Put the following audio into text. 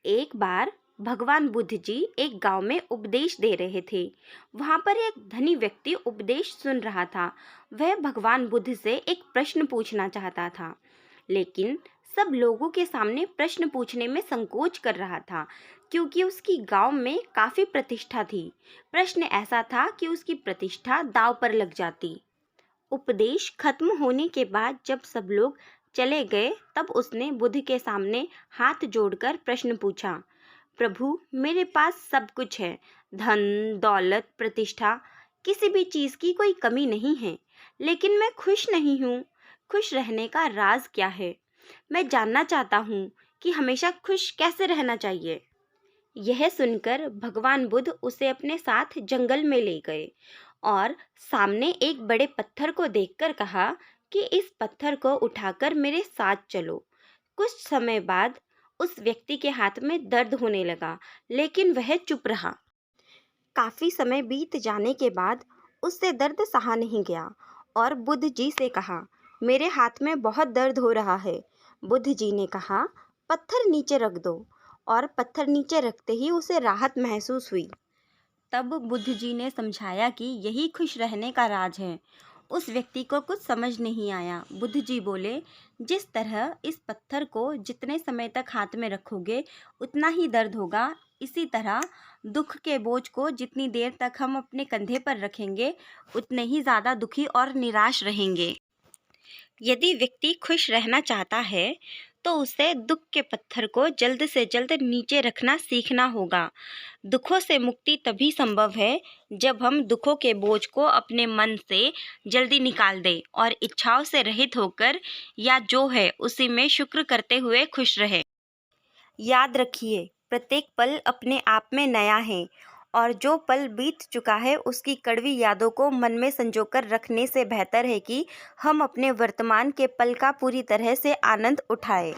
एक बार भगवान बुद्ध जी एक गांव में उपदेश दे रहे थे। वहां पर एक धनी व्यक्ति उपदेश सुन रहा था। वह भगवान बुद्ध से एक प्रश्न पूछना चाहता था, लेकिन सब लोगों के सामने प्रश्न पूछने में संकोच कर रहा था, क्योंकि उसकी गांव में काफी प्रतिष्ठा थी। प्रश्न ऐसा था कि उसकी प्रतिष्ठा दांव पर लग जाती। उपदेश खत्म होने के बाद जब सब लोग चले गए, तब उसने बुद्ध के सामने हाथ जोड़कर प्रश्न पूछा, प्रभु, मेरे पास सब कुछ है, धन, दौलत, प्रतिष्ठा, किसी भी चीज की कोई कमी नहीं है, लेकिन मैं खुश नहीं हूँ। खुश रहने का राज क्या है? मैं जानना चाहता हूँ कि हमेशा खुश कैसे रहना चाहिए। यह सुनकर भगवान बुद्ध उसे अपने साथ जंगल में ले गए और सामने एक बड़े पत्थर को देखकर कहा कि इस पत्थर को उठाकर मेरे साथ चलो। कुछ समय बाद उस व्यक्ति के हाथ में दर्द होने लगा, लेकिन वह चुप रहा। काफी समय बीत जाने के बाद उससे दर्द सहा नहीं गया और बुद्ध जी से कहा, मेरे हाथ में बहुत दर्द हो रहा है। बुद्ध जी ने कहा, पत्थर नीचे रख दो। और पत्थर नीचे रखते ही उसे राहत महसूस हुई। तब बुद्ध जी ने समझाया कि यही खुश रहने का राज है। उस व्यक्ति को कुछ समझ नहीं आया। बुद्ध जी बोले, जिस तरह इस पत्थर को जितने समय तक हाथ में रखोगे उतना ही दर्द होगा, इसी तरह दुख के बोझ को जितनी देर तक हम अपने कंधे पर रखेंगे उतने ही ज़्यादा दुखी और निराश रहेंगे। यदि व्यक्ति खुश रहना चाहता है तो उसे दुख के पत्थर को जल्द से जल्द नीचे रखना सीखना होगा। दुखों से मुक्ति तभी संभव है जब हम दुखों के बोझ को अपने मन से जल्दी निकाल दें और इच्छाओं से रहित होकर या जो है उसी में शुक्र करते हुए खुश रहे। याद रखिए, प्रत्येक पल अपने आप में नया है और जो पल बीत चुका है उसकी कड़वी यादों को मन में संजोकर रखने से बेहतर है कि हम अपने वर्तमान के पल का पूरी तरह से आनंद उठाएं।